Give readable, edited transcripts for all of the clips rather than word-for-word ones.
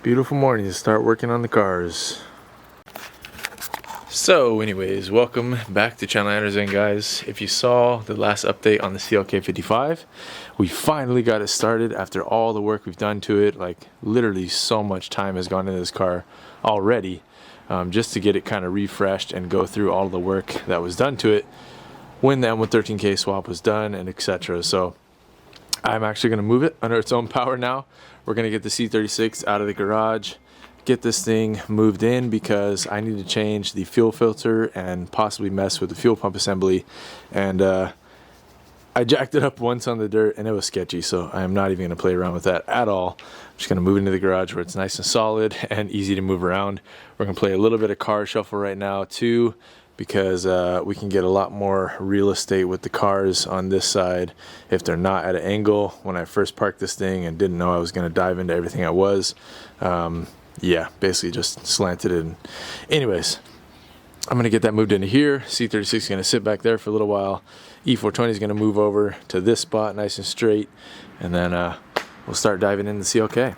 Beautiful morning to start working on the cars. So anyways, welcome back to Channel Anderson, guys. If you saw the last update on the CLK55, we finally got it started after all the work we've done to it. Like literally so much time has gone into this car already, just to get it kind of refreshed and go through all the work that was done to it when the M113K swap was done and etc. So I'm actually going to move it under its own power now. We're going to get the C36 out of the garage, get this thing moved in because I need to change the fuel filter and possibly mess with the fuel pump assembly. And I jacked it up once on the dirt and it was sketchy, so I am not even going to play around with that at all. I'm just going to move it into the garage where it's nice and solid and easy to move around. We're going to play a little bit of car shuffle right now too, because we can get a lot more real estate with the cars on this side if they're not at an angle. When I first parked this thing and didn't know I was going to dive into everything I was, yeah, basically just slanted it. Anyways, I'm going to get that moved into here. C36 is going to sit back there for a little while. E420 is going to move over to this spot nice and straight, and then we'll start diving into the CLK.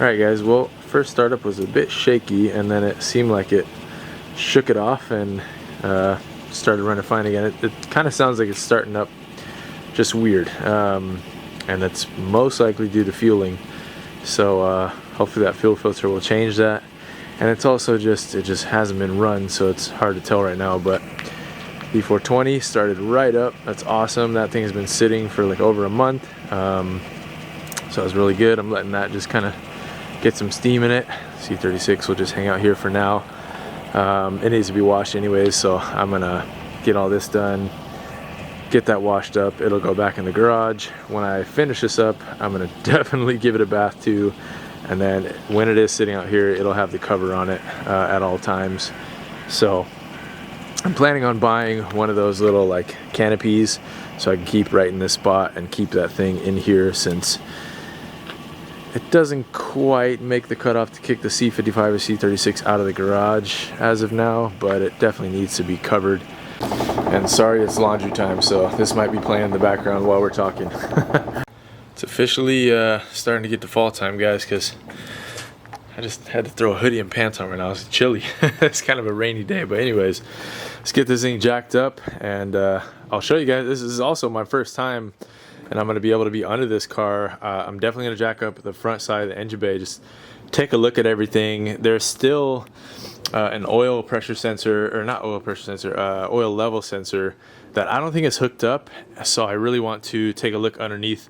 Alright guys, well, first startup was a bit shaky and then it seemed like it shook it off and started running fine again. It kind of sounds like it's starting up just weird, and that's most likely due to fueling. So hopefully that fuel filter will change that. And it's also just, it just hasn't been run, so it's hard to tell right now. But E420 started right up. That's awesome. That thing has been sitting for like over a month, so it was really good. I'm letting that just kind of get some steam in it. C36 will just hang out here for now. It needs to be washed anyways, so I'm gonna get all this done, get that washed up. It'll go back in the garage. When I finish this up, I'm gonna definitely give it a bath too, and then when it is sitting out here, it'll have the cover on it at all times. So I'm planning on buying one of those little like canopies so I can keep right in this spot and keep that thing in here, since it doesn't quite make the cutoff to kick the C55 or C36 out of the garage as of now, but it definitely needs to be covered. And sorry, it's laundry time, so this might be playing in the background while we're talking. It's officially starting to get to fall time, guys, because I just had to throw a hoodie and pants on right now. It's chilly. It's kind of a rainy day, but anyways, let's get this thing jacked up, and I'll show you guys. This is also my first time, and I'm going to be able to be under this car. I'm definitely going to jack up the front side of the engine bay, just take a look at everything. There's still an oil pressure sensor, or not oil pressure sensor, oil level sensor that I don't think is hooked up, so I really want to take a look underneath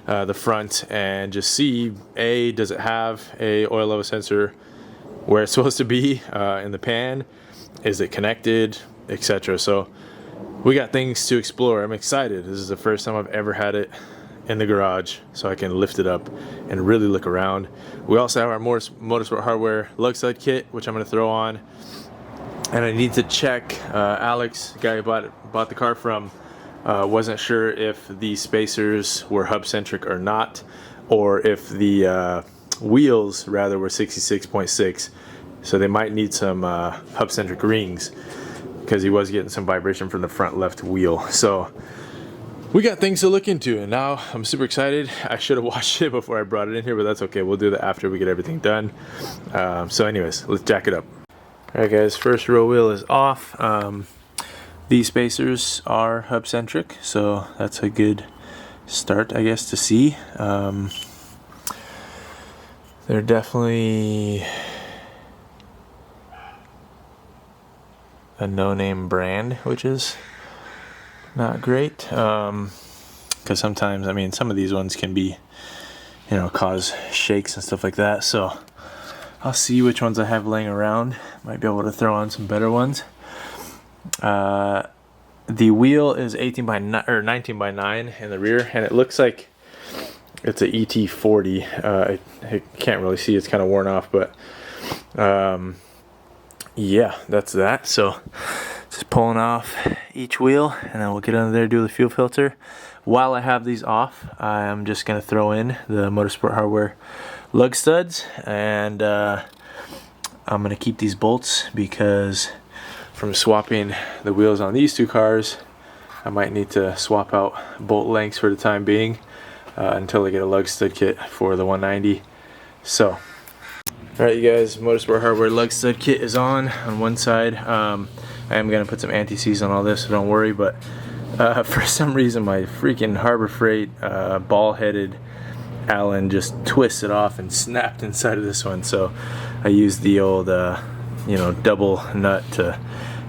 the front and just see, A, does it have a oil level sensor where it's supposed to be in the pan, is it connected, etc. So we got things to explore. I'm excited. This is the first time I've ever had it in the garage, so I can lift it up and really look around. We also have our Motorsport hardware lug stud kit, which I'm going to throw on, and I need to check. Alex, the guy who bought the car from, wasn't sure if the spacers were hub centric or not, or if the wheels rather were 66.6, so they might need some hub centric rings, because he was getting some vibration from the front left wheel. So we got things to look into, and now I'm super excited. I should have watched it before I brought it in here, but that's okay. We'll do that after we get everything done. So anyways, let's jack it up. All right, guys, first row wheel is off. These spacers are hub centric, so that's a good start, I guess, to see. They're definitely a no-name brand, which is not great, because sometimes, I mean, some of these ones can be, you know, cause shakes and stuff like that. So I'll see which ones I have laying around. Might be able to throw on some better ones. The wheel is 18 by 9 or 19 by 9 in the rear, and it looks like it's a ET40. I can't really see, it's kind of worn off, but yeah, that's that. So just pulling off each wheel, and then we'll get under there, do the fuel filter. While I have these off, I'm just going to throw in the Motorsport hardware lug studs, and I'm going to keep these bolts, because from swapping the wheels on these two cars, I might need to swap out bolt lengths for the time being until I get a lug stud kit for the 190. So alright, you guys, Motorsport hardware lug stud kit is on one side. I am going to put some anti-seize on all this, so don't worry, but for some reason my freaking Harbor Freight ball-headed Allen just twisted off and snapped inside of this one, so I used the old you know, double nut to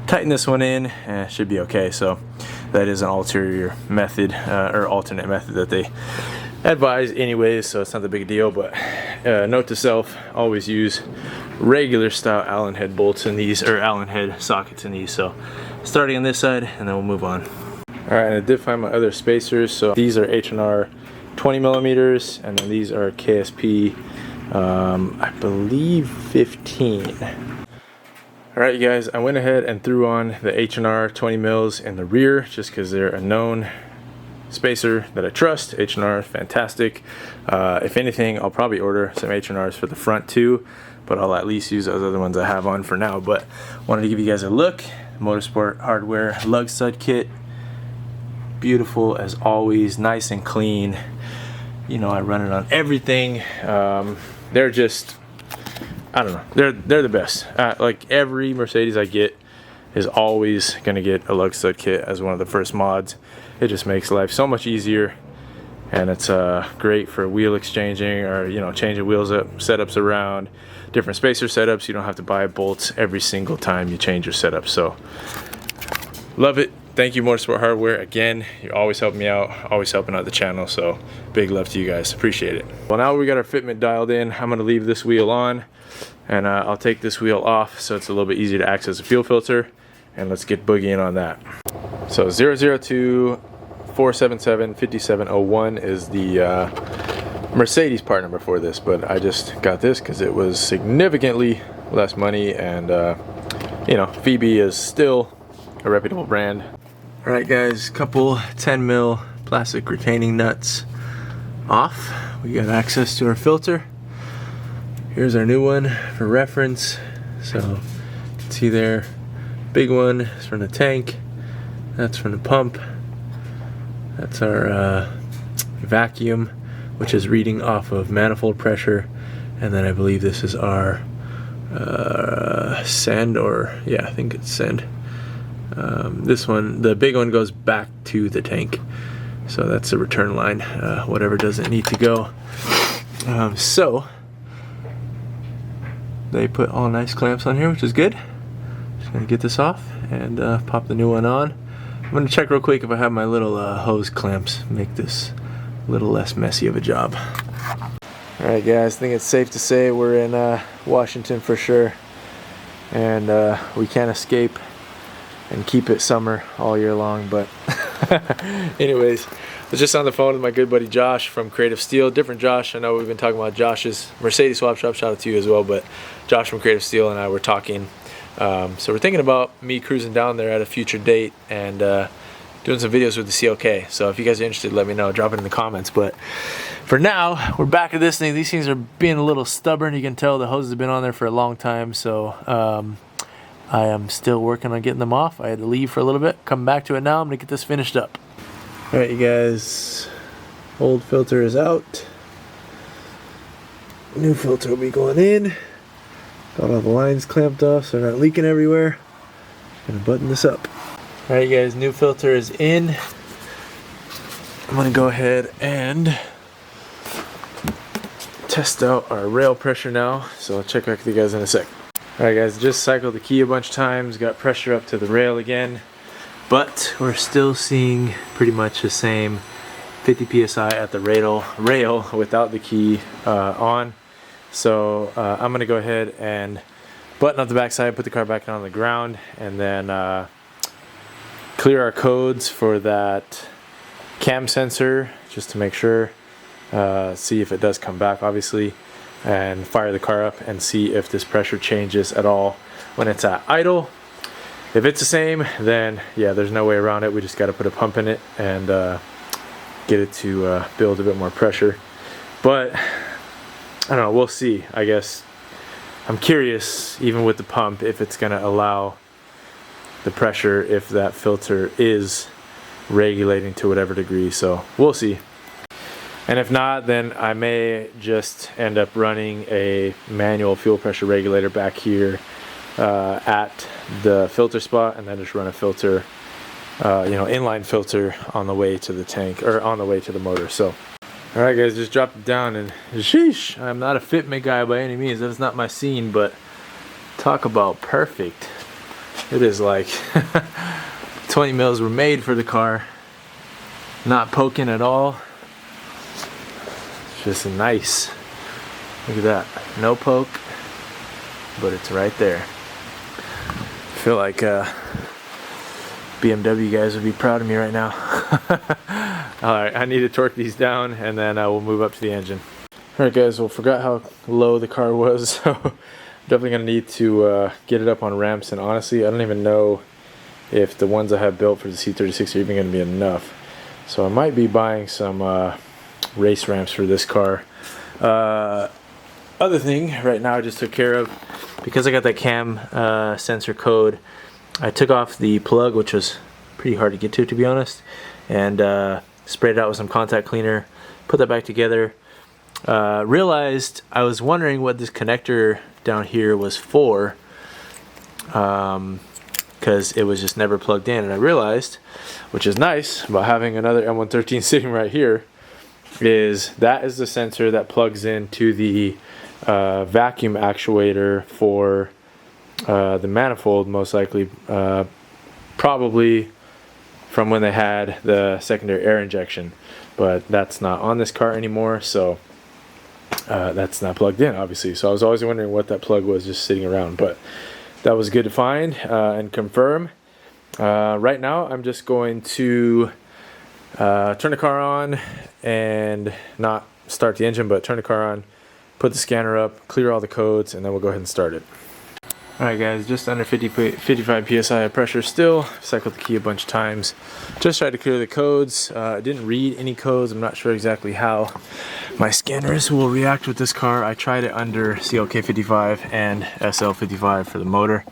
tighten this one in, and it should be okay. So that is an ulterior method, or alternate method that they advise anyways, so it's not the big deal. But note to self, always use regular style Allen head bolts in these, or Allen head sockets in these. So starting on this side, and then we'll move on. Alright, and I did find my other spacers. So these are H&R 20 millimeters, and then these are KSP I believe 15. Alright, you guys, I went ahead and threw on the H&R 20 mils in the rear, just because they're a known spacer that I trust. H&R, fantastic. If anything, I'll probably order some H&Rs for the front too, but I'll at least use those other ones I have on for now. But wanted to give you guys a look. Motorsport hardware lug stud kit, beautiful as always, nice and clean. You know, I run it on everything. They're just, I don't know, they're the best. Like every Mercedes I get is always gonna get a lug stud kit as one of the first mods. It just makes life so much easier, and it's great for wheel exchanging, or, you know, changing wheels up, setups around, different spacer setups. You don't have to buy bolts every single time you change your setup. So love it. Thank you, Motorsport Hardware. Again, you always help me out, always helping out the channel, so big love to you guys. Appreciate it. Well, now we got our fitment dialed in. I'm gonna leave this wheel on, and I'll take this wheel off so it's a little bit easier to access the fuel filter, and let's get boogieing on that. So 002 477 5701 is the Mercedes part number for this, but I just got this because it was significantly less money, and you know, Phoebe is still a reputable brand. Alright guys, couple 10 mil plastic retaining nuts off. We got access to our filter. Here's our new one for reference. So you can see there, big one is from the tank, that's from the pump, that's our vacuum, which is reading off of manifold pressure, and then I believe this is our send, or yeah, I think it's send. This one, the big one, goes back to the tank, so that's the return line, whatever doesn't need to go. So they put all nice clamps on here, which is good. Just gonna get this off and pop the new one on. I'm gonna check real quick if I have my little hose clamps, make this a little less messy of a job. Alright guys, I think it's safe to say we're in Washington for sure, and we can't escape and keep it summer all year long, but anyways, I was just on the phone with my good buddy Josh from Creative Steel. Different Josh, I know we've been talking about Josh's Mercedes swap shop, shout out to you as well, but Josh from Creative Steel and I were talking. So we're thinking about me cruising down there at a future date and doing some videos with the CLK. So if you guys are interested, let me know, drop it in the comments. But for now, we're back at this thing. These things are being a little stubborn. You can tell the hoses have been on there for a long time, so I am still working on getting them off. I had to leave for a little bit, come back to it now. I'm gonna get this finished up. All right, you guys, old filter is out. New filter will be going in. Got all the lines clamped off so they're not leaking everywhere. Gonna button this up. All right, you guys, new filter is in. I'm gonna go ahead and test out our rail pressure now. So I'll check back with you guys in a sec. Alright guys, just cycled the key a bunch of times, got pressure up to the rail again, but we're still seeing pretty much the same 50 psi at the rail without the key on. So I'm going to go ahead and button up the backside, put the car back on the ground, and then clear our codes for that cam sensor just to make sure, see if it does come back obviously, and fire the car up and see if this pressure changes at all when it's at idle. If it's the same, then yeah, there's no way around it. We just got to put a pump in it and get it to build a bit more pressure. But I don't know, we'll see. I guess I'm curious, even with the pump, if it's going to allow the pressure, if that filter is regulating to whatever degree. So we'll see. And if not, then I may just end up running a manual fuel pressure regulator back here at the filter spot, and then just run a filter, you know, inline filter on the way to the tank, or on the way to the motor. So, all right guys, just dropped it down, and sheesh, I'm not a fitment guy by any means. That's not my scene, but talk about perfect. It is like 20 mils were made for the car, not poking at all. Just nice. Look at that. No poke, but it's right there. I feel like BMW guys would be proud of me right now. Alright, I need to torque these down, and then we'll move up to the engine. Alright guys, well, forgot how low the car was, so definitely going to need to get it up on ramps, and honestly, I don't even know if the ones I have built for the C36 are even going to be enough. So I might be buying some race ramps for this car. Other thing right now I just took care of, because I got that cam sensor code, I took off the plug, which was pretty hard to get to be honest, and sprayed it out with some contact cleaner, put that back together. Realized I was wondering what this connector down here was for, because it was just never plugged in, and I realized, which is nice about having another M113 sitting right here, is that is the sensor that plugs into the vacuum actuator for the manifold, most likely, probably from when they had the secondary air injection, but that's not on this car anymore, so that's not plugged in obviously. So I was always wondering what that plug was just sitting around, but that was good to find and confirm. Right now I'm just going to turn the car on and not start the engine, but turn the car on, put the scanner up, clear all the codes, and then we'll go ahead and start it. Alright guys, just under 55 psi of pressure still. Cycled the key a bunch of times. Just tried to clear the codes. I didn't read any codes. I'm not sure exactly how my scanners will react with this car. I tried it under CLK55 and SL55 for the motor.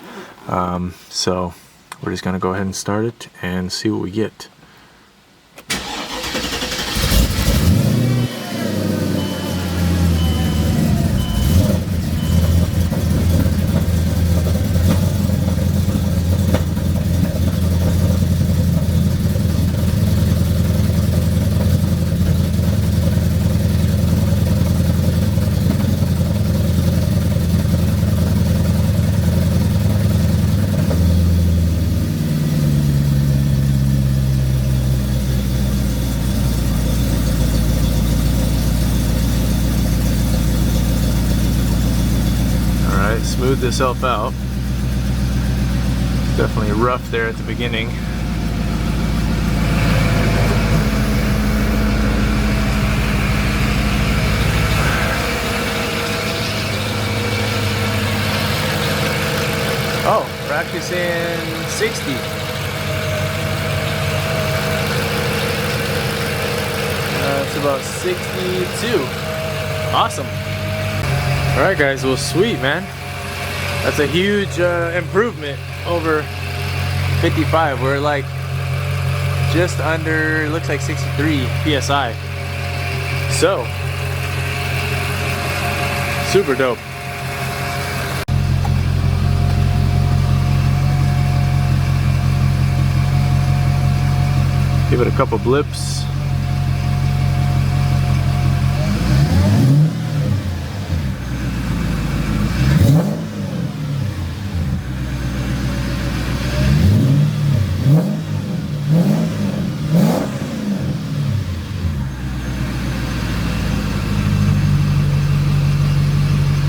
So we're just going to go ahead and start it and see what we get. Smooth itself out. Definitely rough there at the beginning. Oh, we're actually saying 60. It's about 62. Awesome. Alright guys, well sweet man. That's a huge improvement over 55. We're like just under, looks like 63 psi. So, super dope. Give it a couple blips.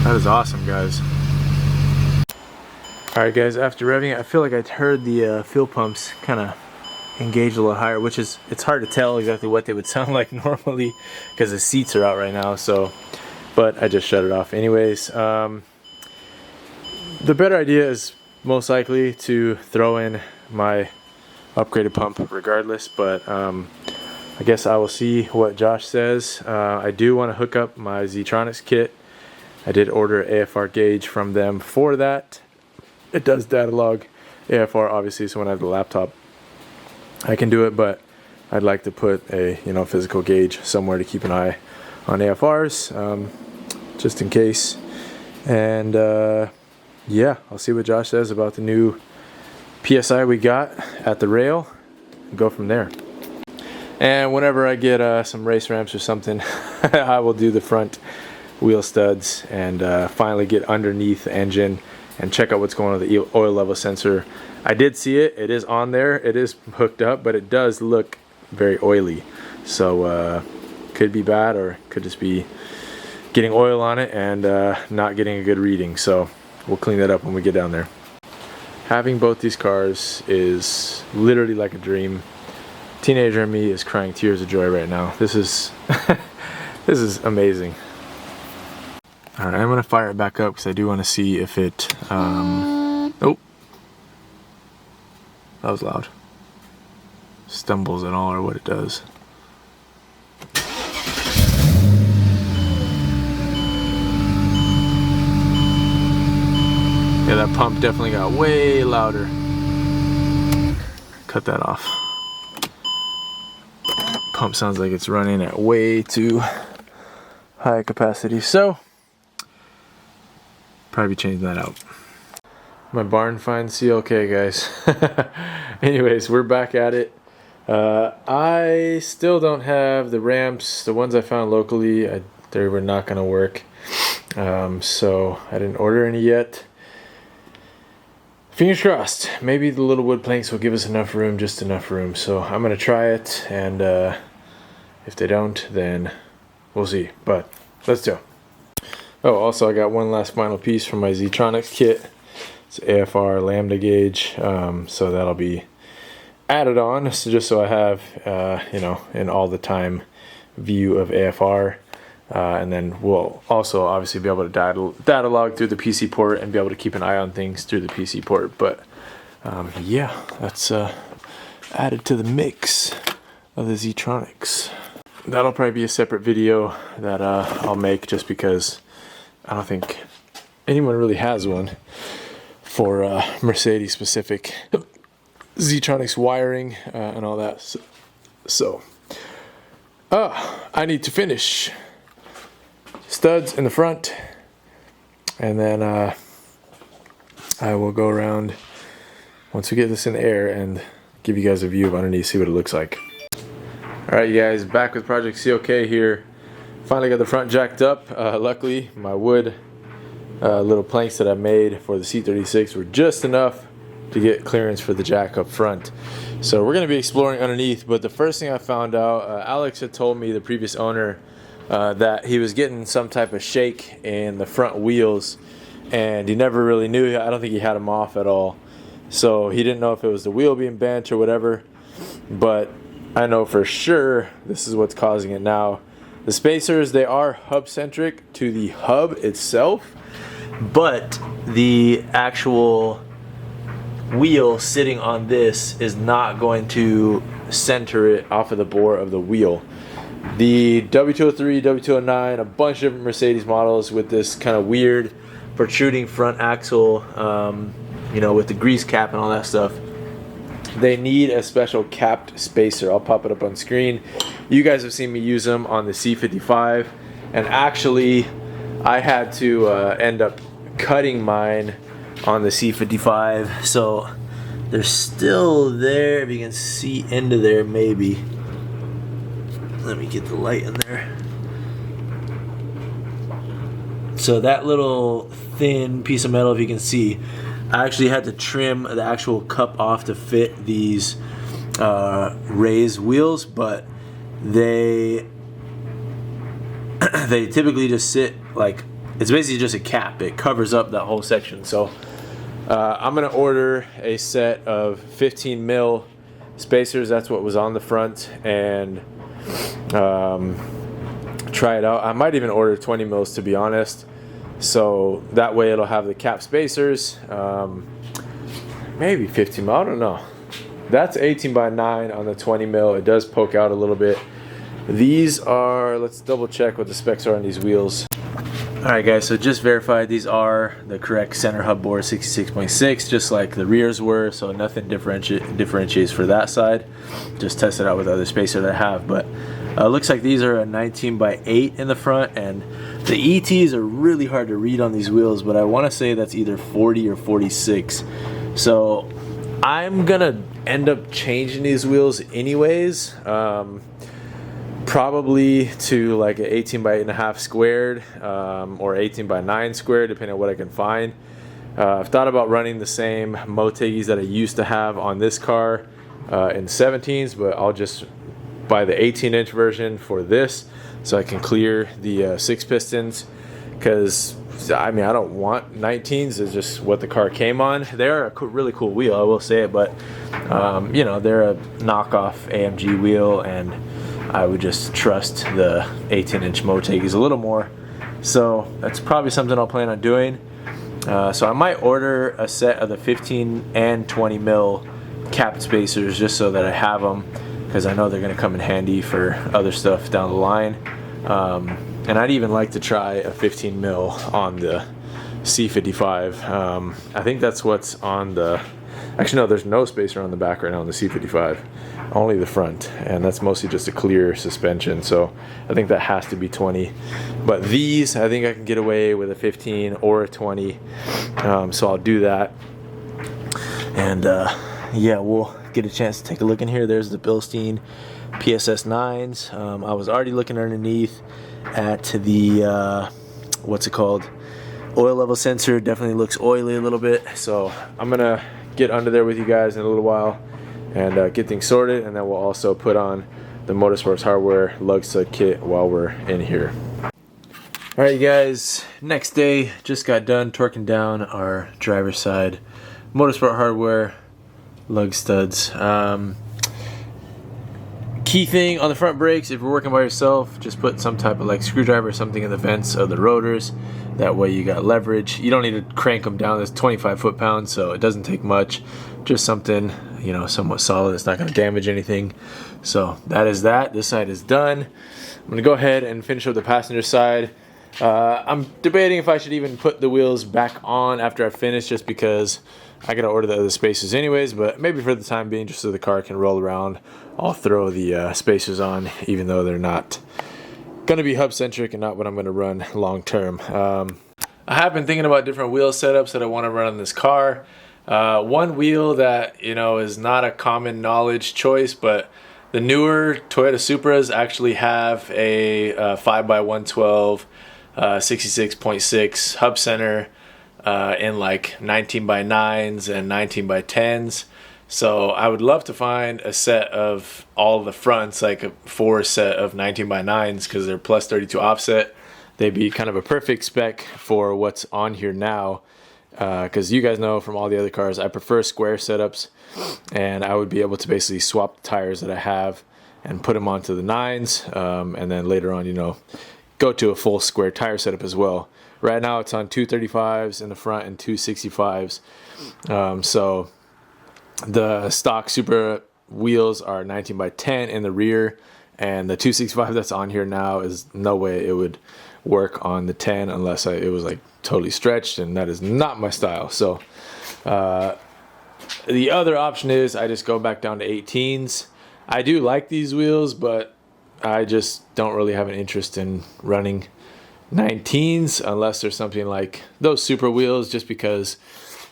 That is awesome, guys. Alright guys, after revving it, I feel like I heard the fuel pumps kind of engage a little higher, which is, it's hard to tell exactly what they would sound like normally because the seats are out right now, so, but I just shut it off. Anyways, the better idea is most likely to throw in my upgraded pump regardless, but I guess I will see what Josh says. I do want to hook up my Z-Tronics kit. I did order an AFR gauge from them for that. It does data log AFR obviously, so when I have the laptop I can do it, but I'd like to put a physical gauge somewhere to keep an eye on AFRs, just in case. And yeah, I'll see what Josh says about the new PSI we got at the rail and go from there. And whenever I get some race ramps or something, I will do the front wheel studs and finally get underneath the engine and check out what's going on with the oil level sensor. I did see it, it is on there, it is hooked up, but it does look very oily. So could be bad, or could just be getting oil on it and not getting a good reading. So we'll clean that up when we get down there. Having both these cars is literally like a dream. Teenager in me is crying tears of joy right now. This is this is amazing. Alright, I'm going to fire it back up because I do want to see if it, oh, that was loud. Stumbles at all or what it does. Yeah, that pump definitely got way louder. Cut that off. Pump sounds like it's running at way too high capacity, so probably changing that out. My barn find CLK, guys. Anyways, we're back at it. I still don't have the ramps. The ones I found locally, they were not going to work. So I didn't order any yet. Fingers crossed. Maybe the little wood planks will give us enough room, just enough room. So I'm going to try it, and if they don't, then we'll see. But let's do. Oh, also I got one last final piece from my Z-Tronics kit. It's AFR lambda gauge, so that'll be added on, so just so I have, an all the time view of AFR. and then we'll also obviously be able to data log through the PC port and be able to keep an eye on things through the PC port. But yeah, that's added to the mix of the Z-Tronics. That'll probably be a separate video that I'll make, just because I don't think anyone really has one for Mercedes specific Z-Tronics wiring and all that. So I need to finish studs in the front, and then I will go around once we get this in the air and give you guys a view of underneath, see what it looks like. Alright, you guys, back with Project CLK here. Finally got the front jacked up. Luckily my wood little planks that I made for the C36 were just enough to get clearance for the jack up front. So we're going to be exploring underneath, but the first thing I found out, Alex had told me, the previous owner, that he was getting some type of shake in the front wheels, and he never really knew. I don't think he had them off at all, so he didn't know if it was the wheel being bent or whatever, but I know for sure this is what's causing it now. The spacers, they are hub centric to the hub itself, but the actual wheel sitting on this is not going to center it off of the bore of the wheel. The W203, W209, a bunch of different Mercedes models with this kind of weird protruding front axle, you know, with the grease cap and all that stuff, they need a special capped spacer. I'll pop it up on screen. You guys have seen me use them on the C55, and actually I had to end up cutting mine on the C55, so they're still there. If you can see into there, maybe. Let me get the light in there. So that little thin piece of metal, if you can see, I actually had to trim the actual cup off to fit these raised wheels, but they typically just sit like, it's basically just a cap. It covers up that whole section. So I'm gonna order a set of 15 mil spacers. That's what was on the front, and try it out. I might even order 20 mils, to be honest, so that way it'll have the cap spacers. Maybe 15 mil, I don't know. That's 18 by 9 on the 20 mil. It does poke out a little bit. These are, let's double check what the specs are on these wheels. Alright guys, so just verified these are the correct center hub bore, 66.6, just like the rears were, so nothing differentiates for that side. Just test it out with other spacer that I have, but looks like these are a 19 by 8 in the front, and the ETs are really hard to read on these wheels, but I want to say that's either 40 or 46. So I'm gonna end up changing these wheels anyways. Probably to like an 18 by 8.5 squared, or 18 by 9 squared, depending on what I can find. I've thought about running the same Motegs that I used to have on this car in 17s, but I'll just buy the 18-inch version for this, so I can clear the 6 pistons, because I mean, I don't want 19s. It's just what the car came on. They're a really cool wheel, I will say it, but you know, they're a knockoff AMG wheel, and I would just trust the 18-inch Motegs a little more. So that's probably something I'll plan on doing. So I might order a set of the 15 and 20 mil capped spacers, just so that I have them, because I know they're going to come in handy for other stuff down the line. And I'd even like to try a 15 mil on the C55. I think that's what's on the... Actually, no, there's no spacer on the back right now on the C55. Only the front, and that's mostly just a clear suspension, so I think that has to be 20. But these, I think I can get away with a 15 or a 20, so I'll do that. And yeah, we'll get a chance to take a look in here. There's the Bilstein PSS 9s. I was already looking underneath at the what's it called, oil level sensor. Definitely looks oily a little bit, so I'm gonna get under there with you guys in a little while and get things sorted, and then we'll also put on the Motorsports hardware lug stud kit while we're in here. Alright you guys, next day, just got done torquing down our driver's side Motorsport hardware lug studs. Key thing on the front brakes, if you're working by yourself, just put some type of like screwdriver or something in the vents of the rotors. That way you got leverage. You don't need to crank them down. There's 25 foot-pounds, so it doesn't take much. Just something, you know, somewhat solid. It's not going to damage anything. So that is that. This side is done. I'm going to go ahead and finish up the passenger side. I'm debating if I should even put the wheels back on after I finish, just because I gotta order the other spacers anyways, but maybe for the time being, just so the car can roll around, I'll throw the spacers on, even though they're not gonna be hub centric and not what I'm gonna run long term. I have been thinking about different wheel setups that I want to run on this car. One wheel that, you know, is not a common knowledge choice, but the newer Toyota Supras actually have a 5x112 66.6 hub center in like 19x9s and 19x10s. So I would love to find a set of all the fronts, like a 4 set of 19x9s, because they're plus 32 offset. They'd be kind of a perfect spec for what's on here now, because you guys know from all the other cars I prefer square setups, and I would be able to basically swap the tires that I have and put them onto the 9s, and then later on, you know, go to a full square tire setup as well. Right now it's on 235s in the front and 265s. So the stock Supra wheels are 19x10 in the rear, and the 265 that's on here now is no way it would work on the 10 unless it was like totally stretched, and that is not my style. So the other option is I just go back down to 18s. I do like these wheels, but I just don't really have an interest in running 19s unless there's something like those Supra wheels, just because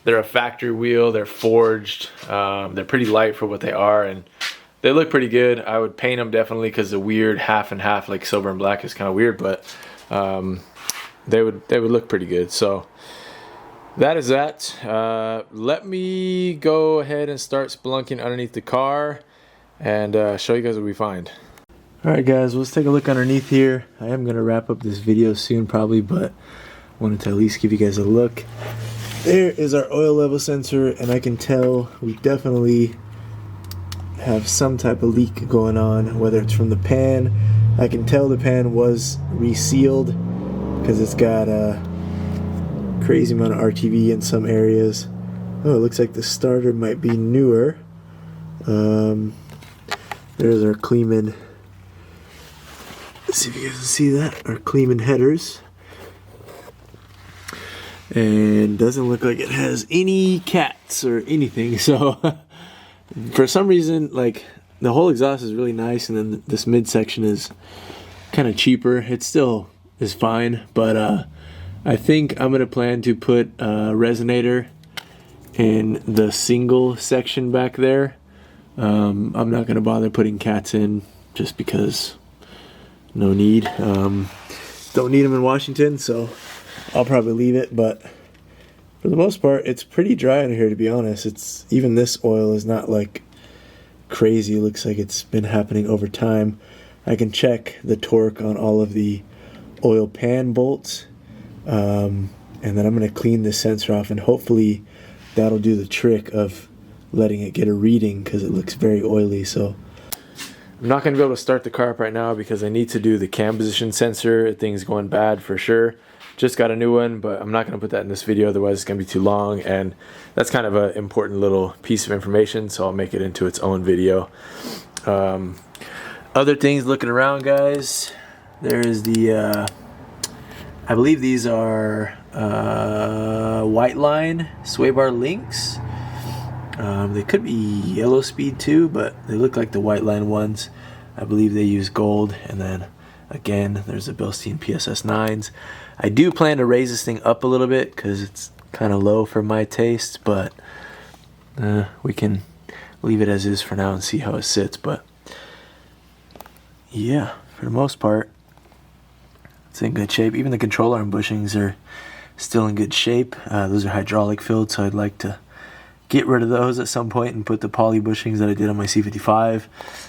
they're a factory wheel, they're forged, they're pretty light for what they are, and they look pretty good. I would paint them definitely, because the weird half and half, like silver and black, is kind of weird, but they would look pretty good. So that is that. Let me go ahead and start spelunking underneath the car and show you guys what we find. Alright guys, let's take a look underneath here. I am going to wrap up this video soon probably, but wanted to at least give you guys a look. There is our oil level sensor, and I can tell we definitely have some type of leak going on, whether it's from the pan. I can tell the pan was resealed because it's got a crazy amount of RTV in some areas. Oh, it looks like the starter might be newer. There's our Kleeman. Let's see if you guys can see that. Our Kleeman headers. And doesn't look like it has any cats or anything. So for some reason, like, the whole exhaust is really nice, and then this midsection is kind of cheaper. It still is fine, but I think I'm going to plan to put a resonator in the single section back there. I'm not going to bother putting cats in just because no need. Don't need them in Washington, so I'll probably leave it, but for the most part it's pretty dry under here, to be honest. It's even this oil is not like crazy. It looks like it's been happening over time. I can check the torque on all of the oil pan bolts, and then I'm going to clean the sensor off, and hopefully that'll do the trick of letting it get a reading, because it looks very oily. So I'm not going to be able to start the car up right now because I need to do the cam position sensor. Things going bad for sure. Just got a new one, but I'm not going to put that in this video, otherwise it's going to be too long, and that's kind of an important little piece of information, so I'll make it into its own video. Other things looking around, guys, there is the I believe these are white line sway bar links. They could be yellow speed too, but they look like the white line ones. I believe they use gold. And then again, there's the Bilstein PSS 9s. I do plan to raise this thing up a little bit because it's kind of low for my taste, but we can leave it as is for now and see how it sits. But yeah, for the most part, it's in good shape. Even the control arm bushings are still in good shape. Those are hydraulic filled, so I'd like to get rid of those at some point and put the poly bushings that I did on my C55,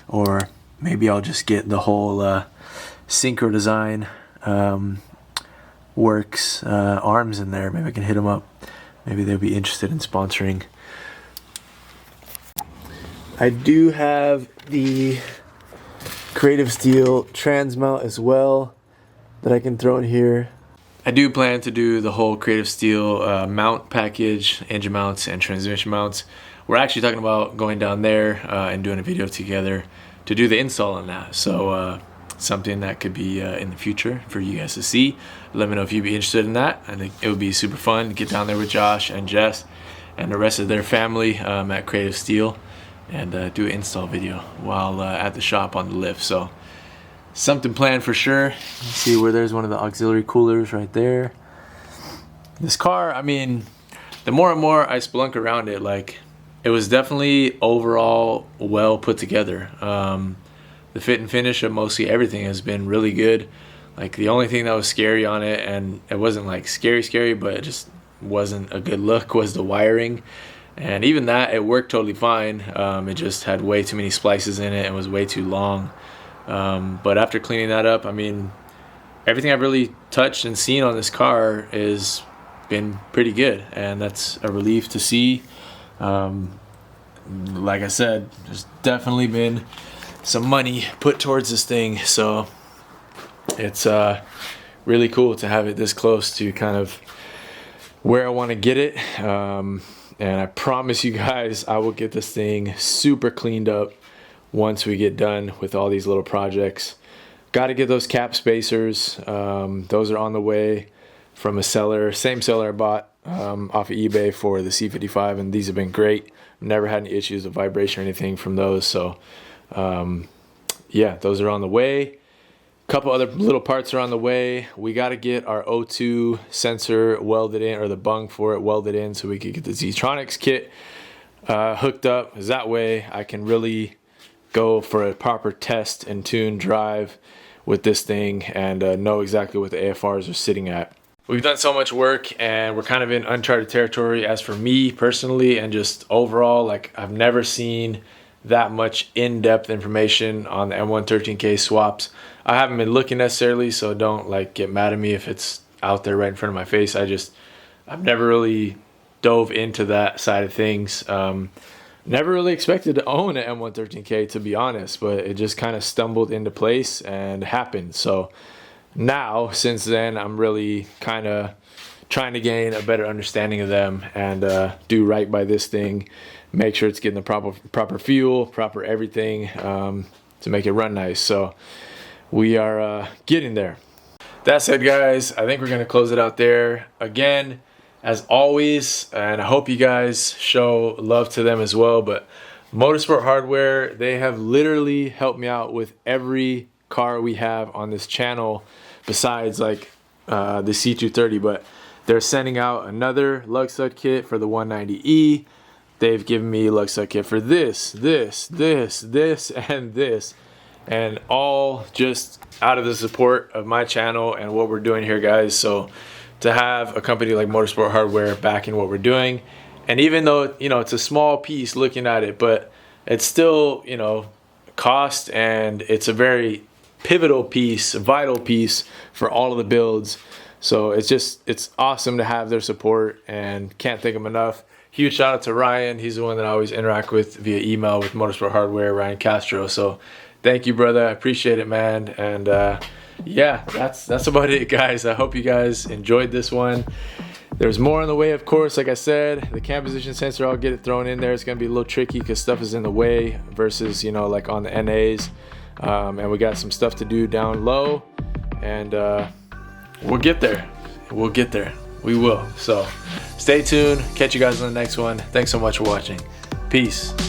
or maybe I'll just get the whole Synchro Design Works arms in there. Maybe I can hit them up. Maybe they'll be interested in sponsoring. I do have the Creative Steel trans mount as well that I can throw in here. I do plan to do the whole Creative Steel mount package, engine mounts and transmission mounts. We're actually talking about going down there and doing a video together to do the install on that. So something that could be in the future for you guys to see. Let me know if you'd be interested in that. I think it would be super fun to get down there with Josh and Jess and the rest of their family at Creative Steel and do an install video while at the shop on the lift. So something planned for sure. Let's see where there's one of the auxiliary coolers right there. This car, I mean, the more and more I spelunk around it, like, it was definitely overall well put together. The fit and finish of mostly everything has been really good. Like, the only thing that was scary on it, and it wasn't like scary, but it just wasn't a good look, was the wiring. And even that, it worked totally fine. It just had way too many splices in it and was way too long. But after cleaning that up, I mean, everything I've really touched and seen on this car has been pretty good, and that's a relief to see. Like I said, there's definitely been some money put towards this thing, so it's really cool to have it this close to kind of where I want to get it. And I promise you guys I will get this thing super cleaned up once we get done with all these little projects. Got to get those cap spacers. Those are on the way from a seller, same seller I bought off of eBay for the C55, and these have been great. Never had any issues with vibration or anything from those. So yeah, those are on the way. A couple other little parts are on the way. We got to get our O2 sensor welded in, or the bung for it welded in, so we could get the Z-Tronics kit hooked up. As that way I can really go for a proper test and tune drive with this thing and know exactly what the AFRs are sitting at. We've done so much work and we're kind of in uncharted territory as for me personally, and just overall, like, I've never seen that much in-depth information on the M113K swaps. I haven't been looking necessarily, so don't like get mad at me if it's out there right in front of my face. I've never really dove into that side of things. Never really expected to own an M113K, to be honest, but it just kind of stumbled into place and happened. So now, since then, I'm really kind of trying to gain a better understanding of them and do right by this thing. Make sure it's getting the proper fuel, proper everything to make it run nice. So we are getting there. That said, guys, I think we're going to close it out there. Again, as always, and I hope you guys show love to them as well, but Motorsport Hardware, they have literally helped me out with every car we have on this channel besides like the C230, but they're sending out another lug stud kit for the 190E. They've given me lug stud kit for this, and this, and all just out of the support of my channel and what we're doing here, guys. So to have a company like Motorsport Hardware backing what we're doing, and even though, you know, it's a small piece looking at it, but it's still, you know, cost, and it's a very pivotal piece, a vital piece for all of the builds. So it's awesome to have their support, and can't thank them enough. Huge shout out to Ryan. He's the one that I always interact with via email with Motorsport Hardware, Ryan Castro. So thank you, brother. I appreciate it, man. And yeah, that's about it, guys. I hope you guys enjoyed this one. There's more on the way, of course. Like I said, the cam position sensor, I'll get it thrown in there. It's gonna be a little tricky because stuff is in the way versus, you know, like on the NAs. And we got some stuff to do down low, and we'll get there. We'll get there. We will. So stay tuned. Catch you guys on the next one. Thanks so much for watching. Peace.